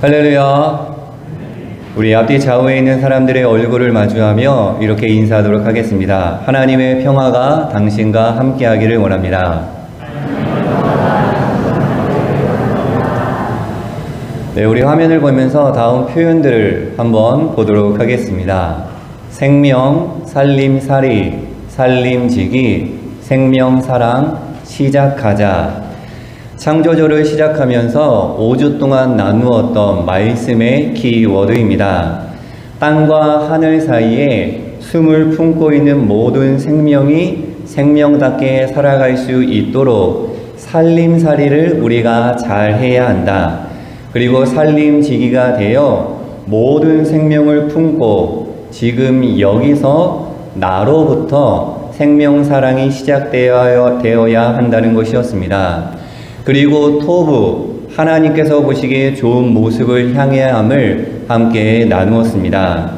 할렐루야. 우리 앞뒤 좌우에 있는 사람들의 얼굴을 마주하며 이렇게 인사하도록 하겠습니다. 하나님의 평화가 당신과 함께하기를 원합니다. 네, 우리 화면을 보면서 다음 표현들을 한번 보도록 하겠습니다. 생명, 살림살이, 살림지기, 생명사랑, 시작하자. 창조주를 시작하면서 5주 동안 나누었던 말씀의 키워드입니다. 땅과 하늘 사이에 숨을 품고 있는 모든 생명이 생명답게 살아갈 수 있도록 살림살이를 우리가 잘 해야 한다. 그리고 살림지기가 되어 모든 생명을 품고 지금 여기서 나로부터 생명사랑이 시작되어야 한다는 것이었습니다. 그리고 토부, 하나님께서 보시기에 좋은 모습을 향해야 함을 함께 나누었습니다.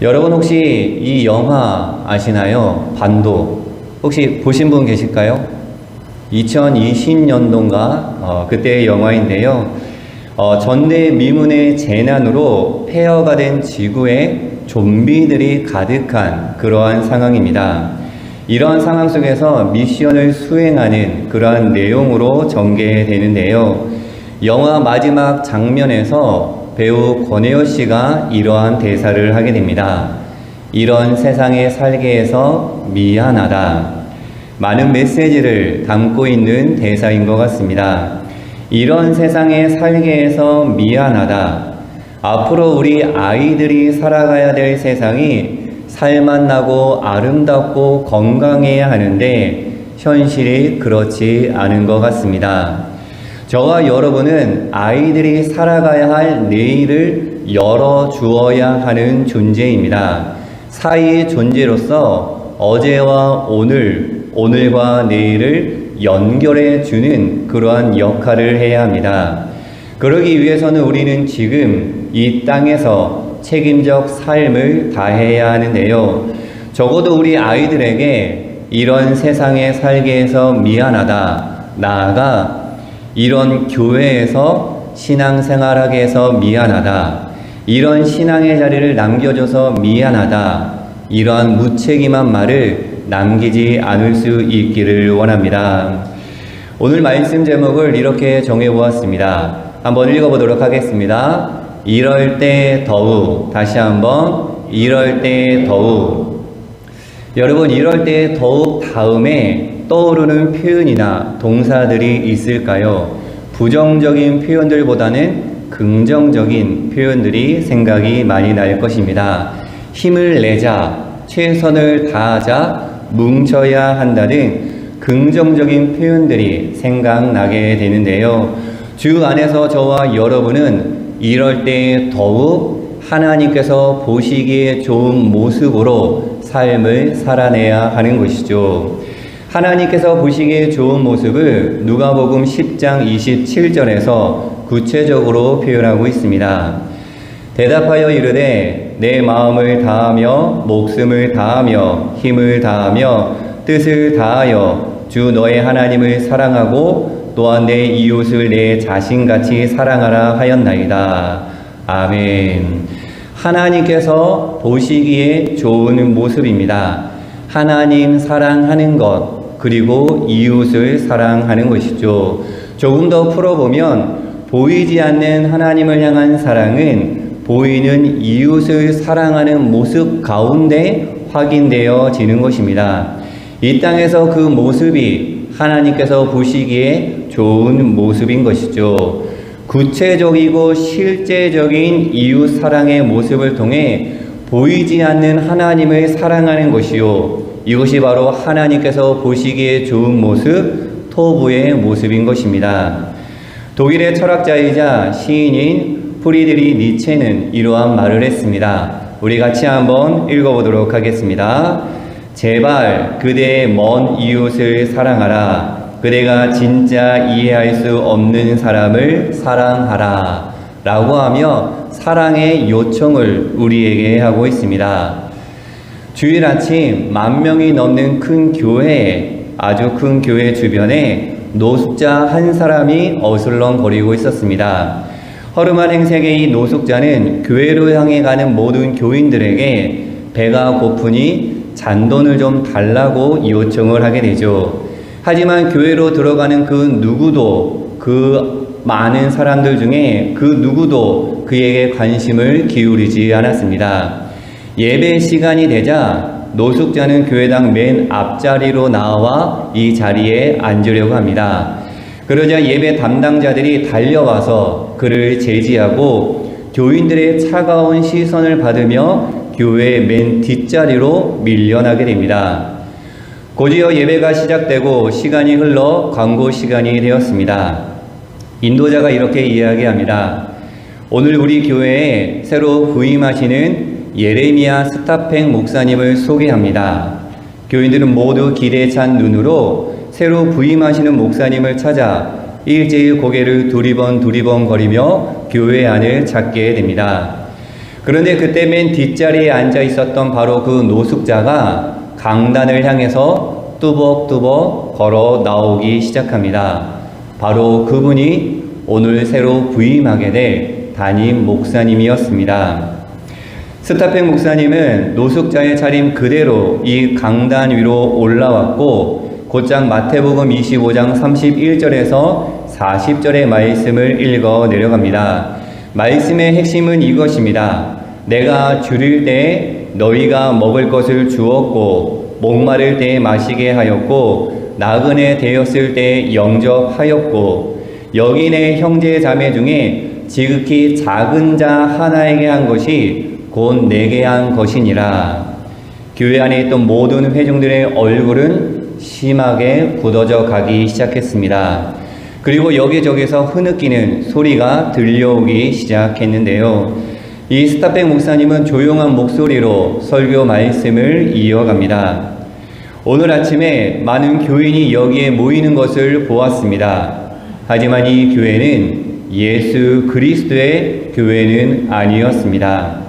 여러분 혹시 이 영화 아시나요? 반도. 혹시 보신 분 계실까요? 2020년도인가 그때의 영화인데요. 전대미문의 재난으로 폐허가 된 지구에 좀비들이 가득한 그러한 상황입니다. 이런 상황 속에서 미션을 수행하는 그러한 내용으로 전개되는데요. 영화 마지막 장면에서 배우 권혜여 씨가 이러한 대사를 하게 됩니다. 이런 세상에 살게 해서 미안하다. 많은 메시지를 담고 있는 대사인 것 같습니다. 이런 세상에 살게 해서 미안하다. 앞으로 우리 아이들이 살아가야 될 세상이 살맛나고 아름답고 건강해야 하는데 현실이 그렇지 않은 것 같습니다. 저와 여러분은 아이들이 살아가야 할 내일을 열어주어야 하는 존재입니다. 사이의 존재로서 어제와 오늘, 오늘과 내일을 연결해주는 그러한 역할을 해야 합니다. 그러기 위해서는 우리는 지금 이 땅에서 책임적 삶을 다해야 하는데요. 적어도 우리 아이들에게 이런 세상에 살게 해서 미안하다. 나아가 이런 교회에서 신앙생활하게 해서 미안하다. 이런 신앙의 자리를 남겨줘서 미안하다. 이러한 무책임한 말을 남기지 않을 수 있기를 원합니다. 오늘 말씀 제목을 이렇게 정해보았습니다. 한번 읽어보도록 하겠습니다. 이럴 때 더욱. 다시 한번 이럴 때 더욱. 여러분, 이럴 때 더욱 다음에 떠오르는 표현이나 동사들이 있을까요? 부정적인 표현들보다는 긍정적인 표현들이 생각이 많이 날 것입니다. 힘을 내자, 최선을 다하자, 뭉쳐야 한다 등 긍정적인 표현들이 생각나게 되는데요. 주 안에서 저와 여러분은 이럴 때 더욱 하나님께서 보시기에 좋은 모습으로 삶을 살아내야 하는 것이죠. 하나님께서 보시기에 좋은 모습을 누가복음 10장 27절에서 구체적으로 표현하고 있습니다. 대답하여 이르되 내 마음을 다하며 목숨을 다하며 힘을 다하며 뜻을 다하여 주 너의 하나님을 사랑하고 또한 내 이웃을 내 자신같이 사랑하라 하였나이다. 아멘. 하나님께서 보시기에 좋은 모습입니다. 하나님 사랑하는 것, 그리고 이웃을 사랑하는 것이죠. 조금 더 풀어보면 보이지 않는 하나님을 향한 사랑은 보이는 이웃을 사랑하는 모습 가운데 확인되어지는 것입니다. 이 땅에서 그 모습이 하나님께서 보시기에 좋은 모습인 것이죠. 구체적이고 실제적인 이웃 사랑의 모습을 통해 보이지 않는 하나님을 사랑하는 것이요. 이것이 바로 하나님께서 보시기에 좋은 모습, 토부의 모습인 것입니다. 독일의 철학자이자 시인인 프리드리 니체는 이러한 말을 했습니다. 우리 같이 한번 읽어보도록 하겠습니다. 제발 그대의 먼 이웃을 사랑하라. 그대가 진짜 이해할 수 없는 사람을 사랑하라. 라고 하며 사랑의 요청을 우리에게 하고 있습니다. 주일 아침 10,000명이 넘는 큰 교회, 아주 큰 교회 주변에 노숙자 한 사람이 어슬렁거리고 있었습니다. 허름한 행색의 이 노숙자는 교회로 향해 가는 모든 교인들에게 배가 고프니 잔돈을 좀 달라고 요청을 하게 되죠. 하지만 교회로 들어가는 그 누구도, 그 많은 사람들 중에 그 누구도 그에게 관심을 기울이지 않았습니다. 예배 시간이 되자 노숙자는 교회당 맨 앞자리로 나와 이 자리에 앉으려고 합니다. 그러자 예배 담당자들이 달려와서 그를 제지하고 교인들의 차가운 시선을 받으며 교회 맨 뒷자리로 밀려나게 됩니다. 곧이어 예배가 시작되고 시간이 흘러 광고 시간이 되었습니다. 인도자가 이렇게 이야기합니다. 오늘 우리 교회에 새로 부임하시는 예레미야 스타팽 목사님을 소개합니다. 교인들은 모두 기대에 찬 눈으로 새로 부임하시는 목사님을 찾아 일제히 고개를 두리번 거리며 교회 안을 찾게 됩니다. 그런데 그때 맨 뒷자리에 앉아 있었던 바로 그 노숙자가 강단을 향해서 뚜벅뚜벅 걸어 나오기 시작합니다. 바로 그분이 오늘 새로 부임하게 될 담임 목사님이었습니다. 스타팽 목사님은 노숙자의 차림 그대로 이 강단 위로 올라왔고 곧장 마태복음 25장 31절에서 40절의 말씀을 읽어 내려갑니다. 말씀의 핵심은 이것입니다. 내가 줄일 때 너희가 먹을 것을 주었고 목마를 때 마시게 하였고 나그네 되었을 때 영접하였고 여기 내 형제 자매 중에 지극히 작은 자 하나에게 한 것이 곧 내게 한 것이니라. 교회 안에 있던 모든 회중들의 얼굴은 심하게 굳어져 가기 시작했습니다. 그리고 여기저기서 흐느끼는 소리가 들려오기 시작했는데요. 이 스타팽 목사님은 조용한 목소리로 설교 말씀을 이어갑니다. 오늘 아침에 많은 교인이 여기에 모이는 것을 보았습니다. 하지만 이 교회는 예수 그리스도의 교회는 아니었습니다.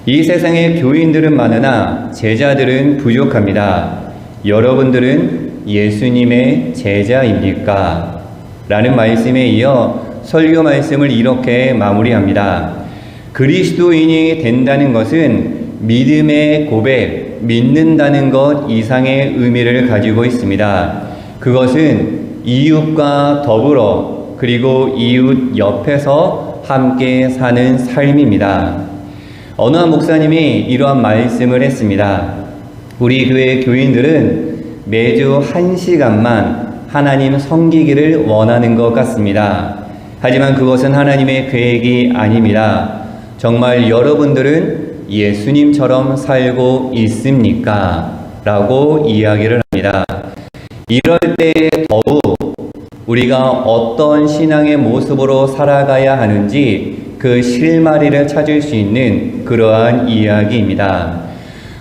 이 세상에 교인들은 많으나 제자들은 부족합니다. 여러분들은 예수님의 제자입니까? 라는 말씀에 이어 설교 말씀을 이렇게 마무리합니다. 그리스도인이 된다는 것은 믿음의 고백, 믿는다는 것 이상의 의미를 가지고 있습니다. 그것은 이웃과 더불어 그리고 이웃 옆에서 함께 사는 삶입니다. 어느 한 목사님이 이러한 말씀을 했습니다. 우리 교회 교인들은 매주 1시간만 하나님 섬기기를 원하는 것 같습니다. 하지만 그것은 하나님의 계획이 아닙니다. 정말 여러분들은 예수님처럼 살고 있습니까? 라고 이야기를 합니다. 이럴 때 더욱 우리가 어떤 신앙의 모습으로 살아가야 하는지 그 실마리를 찾을 수 있는 그러한 이야기입니다.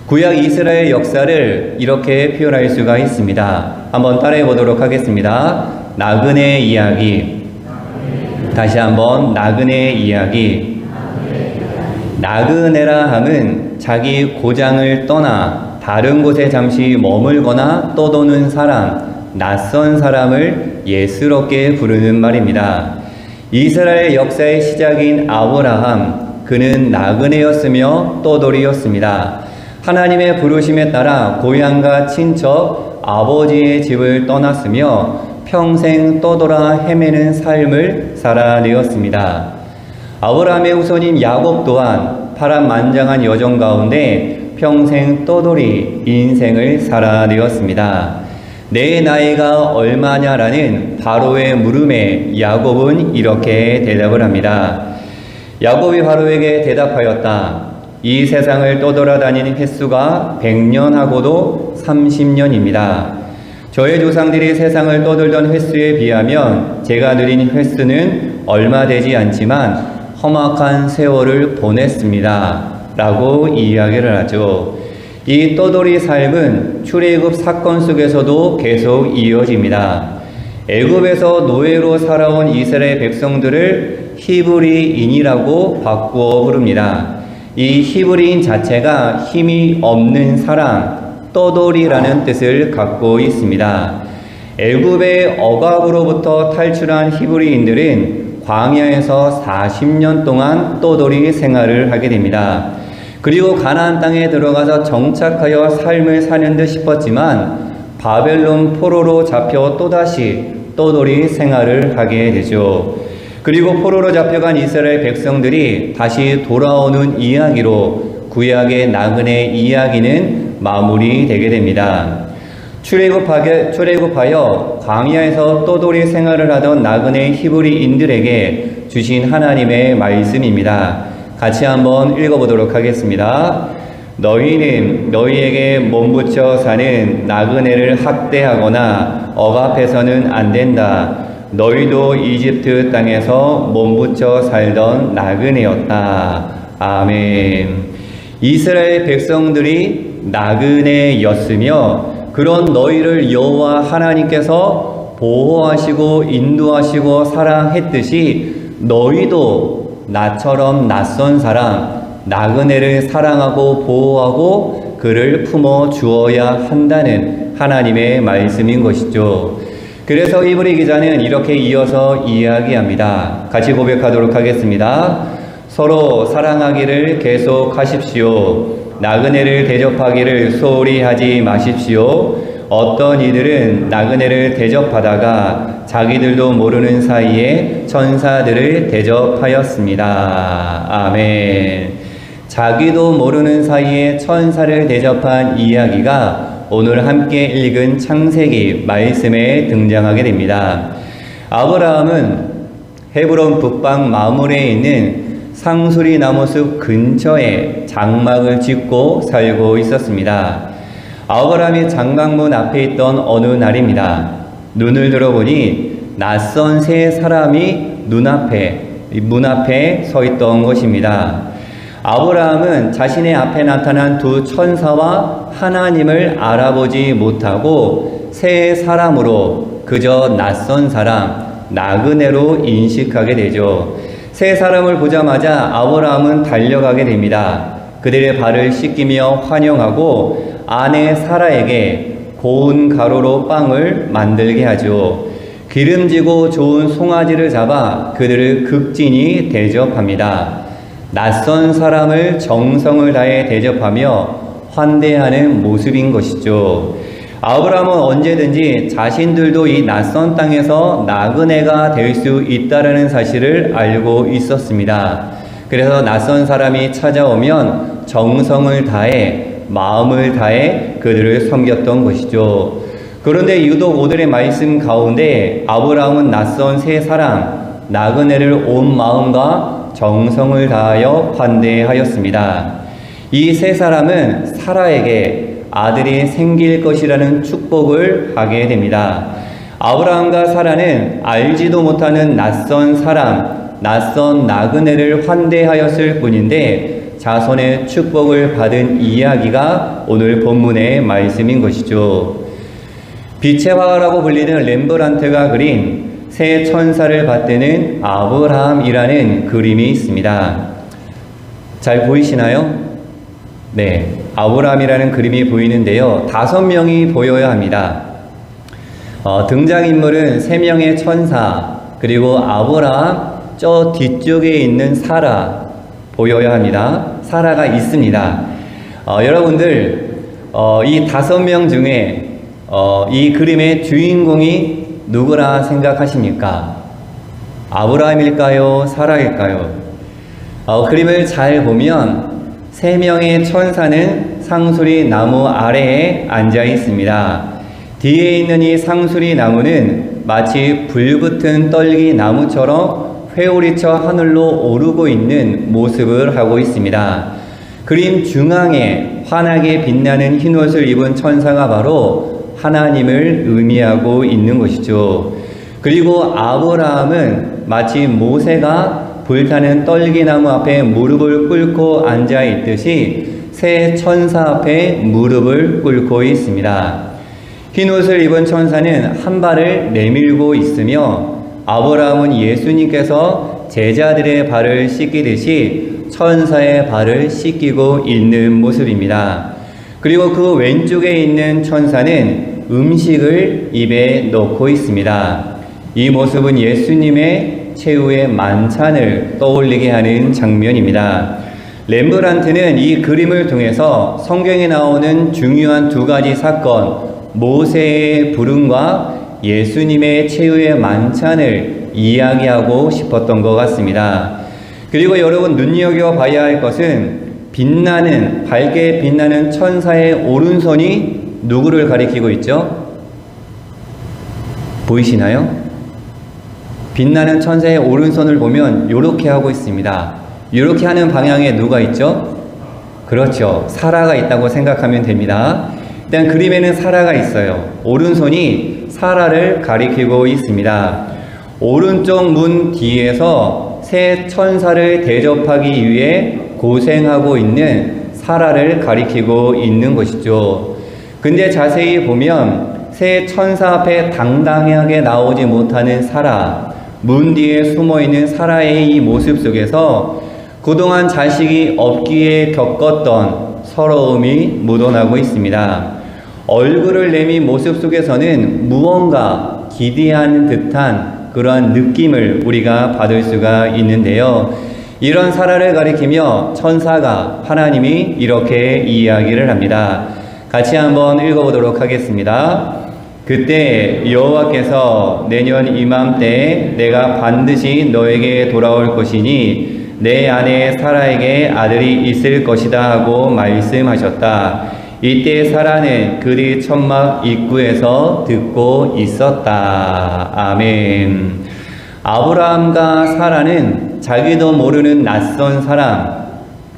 구약 이스라엘 역사를 이렇게 표현할 수가 있습니다. 한번 따라해 보도록 하겠습니다. 나그네 이야기. 다시 한번 나그네 이야기. 나그네라 함은 자기 고장을 떠나 다른 곳에 잠시 머물거나 떠도는 사람, 낯선 사람을 예스럽게 부르는 말입니다. 이스라엘 역사의 시작인 아브라함, 그는 나그네였으며 떠돌이였습니다. 하나님의 부르심에 따라 고향과 친척, 아버지의 집을 떠났으며 평생 떠돌아 헤매는 삶을 살아내었습니다. 아브라함의 후손인 야곱 또한 파란만장한 여정 가운데 평생 떠돌이 인생을 살아내었습니다. 내 나이가 얼마냐라는 바로의 물음에 야곱은 이렇게 대답을 합니다. 야곱이 바로에게 대답하였다. 이 세상을 떠돌아다니는 횟수가 100년하고도 30년입니다. 저의 조상들이 세상을 떠돌던 횟수에 비하면 제가 누린 횟수는 얼마 되지 않지만 험악한 세월을 보냈습니다. 라고 이야기를 하죠. 이 떠돌이 삶은 출애굽 사건 속에서도 계속 이어집니다. 애굽에서 노예로 살아온 이스라엘 백성들을 히브리인이라고 바꾸어 부릅니다. 이 히브리인 자체가 힘이 없는 사람, 떠돌이라는 뜻을 갖고 있습니다. 애굽의 억압으로부터 탈출한 히브리인들은 광야에서 40년 동안 떠돌이 생활을 하게 됩니다. 그리고 가나안 땅에 들어가서 정착하여 삶을 사는 듯 싶었지만 바벨론 포로로 잡혀 또다시 떠돌이 생활을 하게 되죠. 그리고 포로로 잡혀간 이스라엘 백성들이 다시 돌아오는 이야기로 구약의 나그네 이야기는 마무리되게 됩니다. 출애굽하여 광야에서 떠돌이 생활을 하던 나그네 히브리인들에게 주신 하나님의 말씀입니다. 같이 한번 읽어보도록 하겠습니다. 너희는 너희에게 몸부쳐 사는 나그네를 학대하거나 억압해서는 안 된다. 너희도 이집트 땅에서 몸부쳐 살던 나그네였다. 아멘. 이스라엘 백성들이 나그네였으며 그런 너희를 여호와 하나님께서 보호하시고 인도하시고 사랑했듯이 너희도 나처럼 낯선 사람 나그네를 사랑하고 보호하고 그를 품어 주어야 한다는 하나님의 말씀인 것이죠. 그래서 이브리 기자는 이렇게 이어서 이야기합니다. 같이 고백하도록 하겠습니다. 서로 사랑하기를 계속하십시오. 나그네를 대접하기를 소홀히 하지 마십시오. 어떤 이들은 나그네를 대접하다가 자기들도 모르는 사이에 천사들을 대접하였습니다. 아멘. 자기도 모르는 사이에 천사를 대접한 이야기가 오늘 함께 읽은 창세기 말씀에 등장하게 됩니다. 아브라함은 헤브론 북방 마므레에 있는 상수리 나무숲 근처에 장막을 짓고 살고 있었습니다. 아브라함이 장막문 앞에 있던 어느 날입니다. 눈을 들어보니 낯선 세 사람이 문 앞에 서 있던 것입니다. 아브라함은 자신의 앞에 나타난 두 천사와 하나님을 알아보지 못하고 세 사람으로 그저 낯선 사람, 나그네로 인식하게 되죠. 세 사람을 보자마자 아브라함은 달려가게 됩니다. 그들의 발을 씻기며 환영하고 아내 사라에게 고운 가루로 빵을 만들게 하죠. 기름지고 좋은 송아지를 잡아 그들을 극진히 대접합니다. 낯선 사람을 정성을 다해 대접하며 환대하는 모습인 것이죠. 아브라함은 언제든지 자신들도 이 낯선 땅에서 나그네가 될 수 있다라는 사실을 알고 있었습니다. 그래서 낯선 사람이 찾아오면 정성을 다해 마음을 다해 그들을 섬겼던 것이죠. 그런데 유독 오늘의 말씀 가운데 아브라함은 낯선 세 사람 나그네를 온 마음과 정성을 다하여 환대하였습니다. 이 세 사람은 사라에게 아들이 생길 것이라는 축복을 하게 됩니다. 아브라함과 사라는 알지도 못하는 낯선 사람, 낯선 나그네를 환대하였을 뿐인데 자손의 축복을 받은 이야기가 오늘 본문의 말씀인 것이죠. 빛의 화가라고 불리는 렘브란트가 그린 새 천사를 받드는 아브라함이라는 그림이 있습니다. 잘 보이시나요? 네, 아브라함이라는 그림이 보이는데요. 5명이 보여야 합니다. 등장인물은 3명의 천사, 그리고 아브라함, 저 뒤쪽에 있는 사라 보여야 합니다. 사라가 있습니다. 여러분들, 이 5명 중에 이 그림의 주인공이 누구라 생각하십니까? 아브라함일까요? 사라일까요? 그림을 잘 보면 3명의 천사는 상수리 나무 아래에 앉아 있습니다. 뒤에 있는 이 상수리 나무는 마치 불붙은 떨기 나무처럼 회오리쳐 하늘로 오르고 있는 모습을 하고 있습니다. 그림 중앙에 환하게 빛나는 흰옷을 입은 천사가 바로 하나님을 의미하고 있는 것이죠. 그리고 아브라함은 마치 모세가 불타는 떨기나무 앞에 무릎을 꿇고 앉아 있듯이 새 천사 앞에 무릎을 꿇고 있습니다. 흰옷을 입은 천사는 한 발을 내밀고 있으며 아브라함은 예수님께서 제자들의 발을 씻기듯이 천사의 발을 씻기고 있는 모습입니다. 그리고 그 왼쪽에 있는 천사는 음식을 입에 넣고 있습니다. 이 모습은 예수님의 최후의 만찬을 떠올리게 하는 장면입니다. 렘브란트는 이 그림을 통해서 성경에 나오는 중요한 두 가지 사건, 모세의 부름과 예수님의 최후의 만찬을 이야기하고 싶었던 것 같습니다. 그리고 여러분 눈여겨봐야 할 것은 밝게 빛나는 천사의 오른손이 누구를 가리키고 있죠? 보이시나요? 빛나는 천사의 오른손을 보면 이렇게 하고 있습니다. 이렇게 하는 방향에 누가 있죠? 그렇죠. 사라가 있다고 생각하면 됩니다. 일단 그림에는 사라가 있어요. 오른손이 사라를 가리키고 있습니다. 오른쪽 문 뒤에서 새 천사를 대접하기 위해 고생하고 있는 사라를 가리키고 있는 것이죠. 근데 자세히 보면 새 천사 앞에 당당하게 나오지 못하는 사라, 문 뒤에 숨어있는 사라의 이 모습 속에서 그동안 자식이 없기에 겪었던 서러움이 묻어나고 있습니다. 얼굴을 내민 모습 속에서는 무언가 기대하는 듯한 그러한 느낌을 우리가 받을 수가 있는데요. 이런 사라를 가리키며 천사가 하나님이 이렇게 이야기를 합니다. 같이 한번 읽어보도록 하겠습니다. 그때 여호와께서 내년 이맘때에 내가 반드시 너에게 돌아올 것이니 내 아내 사라에게 아들이 있을 것이다 하고 말씀하셨다. 이때 사라는 그리 천막 입구에서 듣고 있었다. 아멘. 아브라함과 사라는 자기도 모르는 낯선 사람,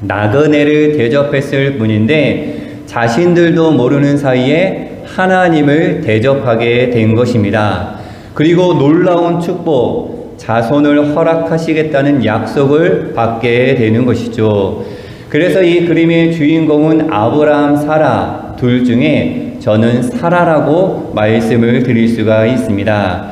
나그네를 대접했을 뿐인데 자신들도 모르는 사이에 하나님을 대접하게 된 것입니다. 그리고 놀라운 축복, 자손을 허락하시겠다는 약속을 받게 되는 것이죠. 그래서 이 그림의 주인공은 아브라함, 사라 둘 중에 저는 사라라고 말씀을 드릴 수가 있습니다.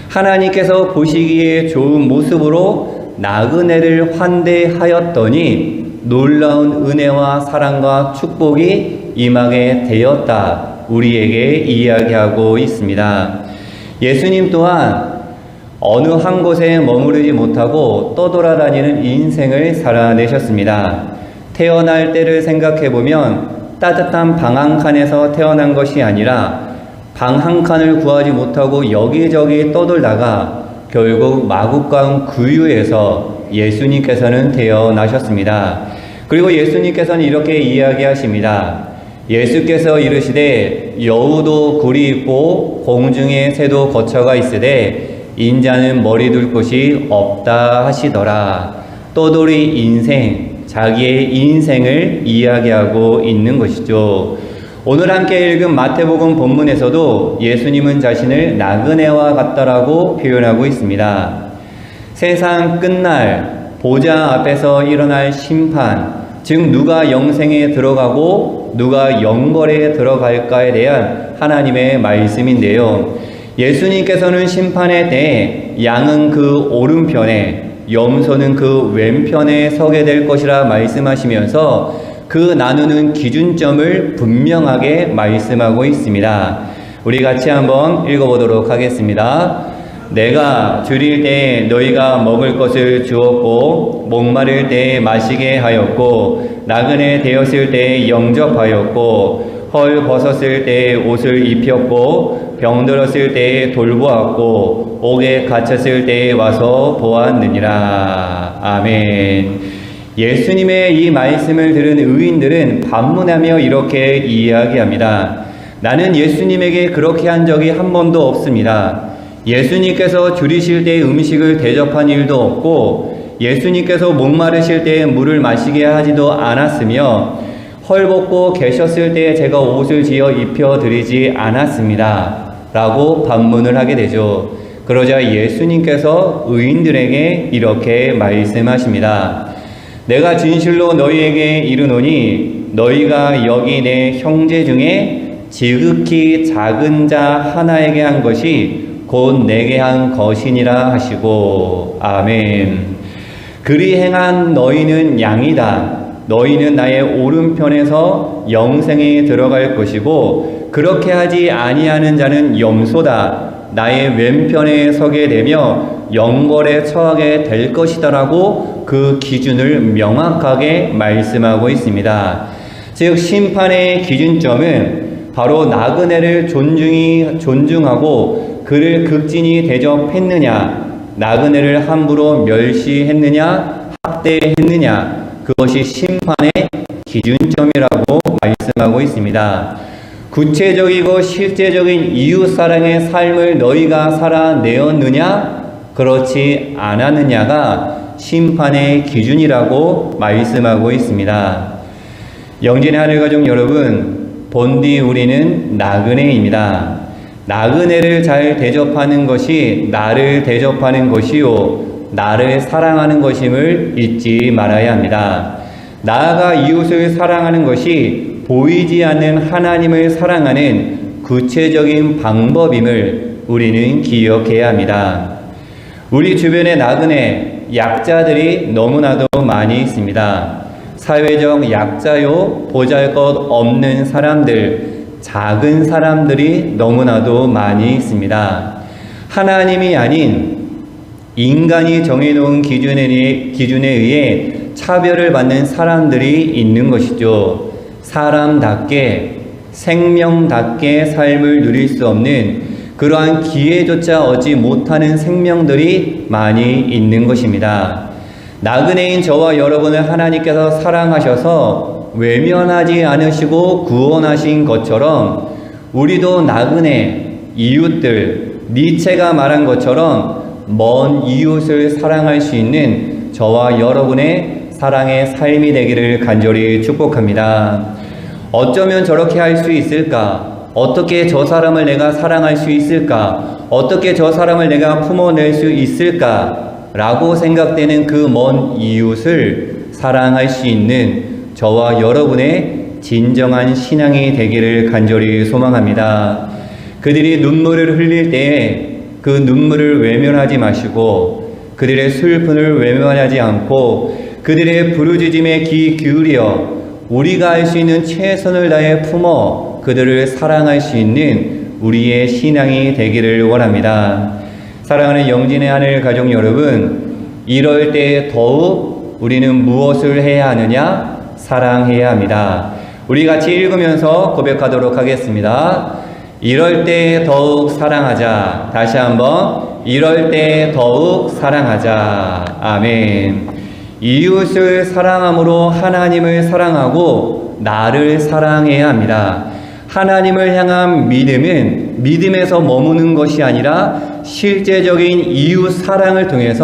하나님께서 보시기에 좋은 모습으로 나그네를 환대하였더니 놀라운 은혜와 사랑과 축복이 임하게 되었다. 우리에게 이야기하고 있습니다. 예수님 또한 어느 한 곳에 머무르지 못하고 떠돌아다니는 인생을 살아내셨습니다. 태어날 때를 생각해보면 따뜻한 방 한 칸에서 태어난 것이 아니라 방 한 칸을 구하지 못하고 여기저기 떠돌다가 결국 마국간 구유에서 예수님께서는 태어나셨습니다. 그리고 예수님께서는 이렇게 이야기하십니다. 예수께서 이르시되 여우도 굴이 있고 공중에 새도 거처가 있으되 인자는 머리 둘 곳이 없다 하시더라. 떠돌이 인생, 자기의 인생을 이야기하고 있는 것이죠. 오늘 함께 읽은 마태복음 본문에서도 예수님은 자신을 나그네와 같다라고 표현하고 있습니다. 세상 끝날 보좌 앞에서 일어날 심판, 즉 누가 영생에 들어가고 누가 영벌에 들어갈까에 대한 하나님의 말씀인데요. 예수님께서는 심판의 때에 양은 그 오른편에 염소는 그 왼편에 서게 될 것이라 말씀하시면서 그 나누는 기준점을 분명하게 말씀하고 있습니다. 우리 같이 한번 읽어보도록 하겠습니다. 내가 줄일 때에 너희가 먹을 것을 주었고 목마를 때에 마시게 하였고 나그네 되었을 때에 영접하였고 헐 벗었을 때에 옷을 입혔고 병들었을 때에 돌보았고 옥에 갇혔을 때에 와서 보았느니라. 아멘. 예수님의 이 말씀을 들은 의인들은 반문하며 이렇게 이야기합니다. 나는 예수님에게 그렇게 한 적이 한 번도 없습니다. 예수님께서 줄이실 때 음식을 대접한 일도 없고 예수님께서 목마르실 때에 물을 마시게 하지도 않았으며 헐벗고 계셨을 때에 제가 옷을 지어 입혀드리지 않았습니다. 라고 반문을 하게 되죠. 그러자 예수님께서 의인들에게 이렇게 말씀하십니다. 내가 진실로 너희에게 이르노니 너희가 여기 내 형제 중에 지극히 작은 자 하나에게 한 것이 곧 내게 한 것이니라 하시고. 아멘. 그리 행한 너희는 양이다. 너희는 나의 오른편에서 영생에 들어갈 것이고 그렇게 하지 아니하는 자는 염소다. 나의 왼편에 서게 되며 영벌에 처하게 될 것이다라고 그 기준을 명확하게 말씀하고 있습니다. 즉 심판의 기준점은 바로 나그네를 존중하고 그를 극진히 대접했느냐, 나그네를 함부로 멸시했느냐, 학대했느냐, 그것이 심판의 기준점이라고 말씀하고 있습니다. 구체적이고 실제적인 이웃사랑의 삶을 너희가 살아내었느냐, 그렇지 않았느냐가 심판의 기준이라고 말씀하고 있습니다. 영진의 하늘가족 여러분, 본디 우리는 나그네입니다. 나그네를 잘 대접하는 것이 나를 대접하는 것이요, 나를 사랑하는 것임을 잊지 말아야 합니다. 나아가 이웃을 사랑하는 것이 보이지 않는 하나님을 사랑하는 구체적인 방법임을 우리는 기억해야 합니다. 우리 주변에 나그네, 약자들이 너무나도 많이 있습니다. 사회적 약자요, 보잘것없는 사람들, 작은 사람들이 너무나도 많이 있습니다. 하나님이 아닌 인간이 정해놓은 기준에 의해 차별을 받는 사람들이 있는 것이죠. 사람답게, 생명답게 삶을 누릴 수 없는 그러한 기회조차 얻지 못하는 생명들이 많이 있는 것입니다. 나그네인 저와 여러분을 하나님께서 사랑하셔서 외면하지 않으시고 구원하신 것처럼 우리도 나그네, 이웃들, 니체가 말한 것처럼 먼 이웃을 사랑할 수 있는 저와 여러분의 사랑의 삶이 되기를 간절히 축복합니다. 어쩌면 저렇게 할 수 있을까? 어떻게 저 사람을 내가 사랑할 수 있을까? 어떻게 저 사람을 내가 품어낼 수 있을까? 라고 생각되는 그 먼 이웃을 사랑할 수 있는 저와 여러분의 진정한 신앙이 되기를 간절히 소망합니다. 그들이 눈물을 흘릴 때에 그 눈물을 외면하지 마시고 그들의 슬픔을 외면하지 않고 그들의 부르짖음에 귀 기울여 우리가 할 수 있는 최선을 다해 품어 그들을 사랑할 수 있는 우리의 신앙이 되기를 원합니다. 사랑하는 영진의 하늘 가족 여러분, 이럴 때 더욱 우리는 무엇을 해야 하느냐? 사랑해야 합니다. 우리 같이 읽으면서 고백하도록 하겠습니다. 이럴 때 더욱 사랑하자. 다시 한번, 이럴 때 더욱 사랑하자. 아멘. 이웃을 사랑함으로 하나님을 사랑하고 나를 사랑해야 합니다. 하나님을 향한 믿음은 믿음에서 머무는 것이 아니라 실제적인 이웃 사랑을 통해서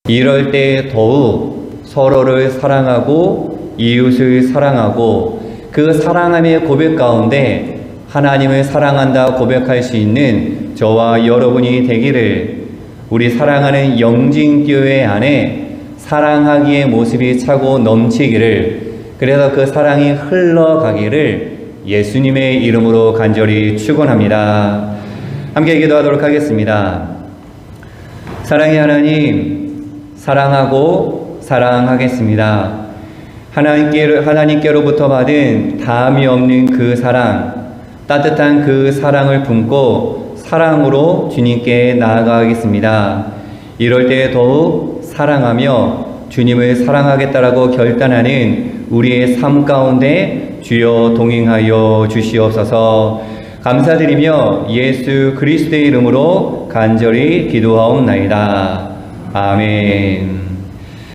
이럴 때 더욱 서로를 사랑하고 이웃을 사랑하고 그 사랑함의 고백 가운데 하나님을 사랑한다 고백할 수 있는 저와 여러분이 되기를, 우리 사랑하는 영진교회 안에 사랑하기의 모습이 차고 넘치기를, 그래서 그 사랑이 흘러가기를 예수님의 이름으로 간절히 축원합니다. 함께 기도하도록 하겠습니다. 사랑의 하나님, 사랑하고 사랑하겠습니다. 하나님께로부터 받은 다함이 없는 그 사랑, 따뜻한 그 사랑을 품고 사랑으로 주님께 나아가겠습니다. 이럴 때 더욱 사랑하며 주님을 사랑하겠다라고 결단하는 우리의 삶 가운데 주여 동행하여 주시옵소서. 감사드리며 예수 그리스도의 이름으로 간절히 기도하옵나이다. 아멘.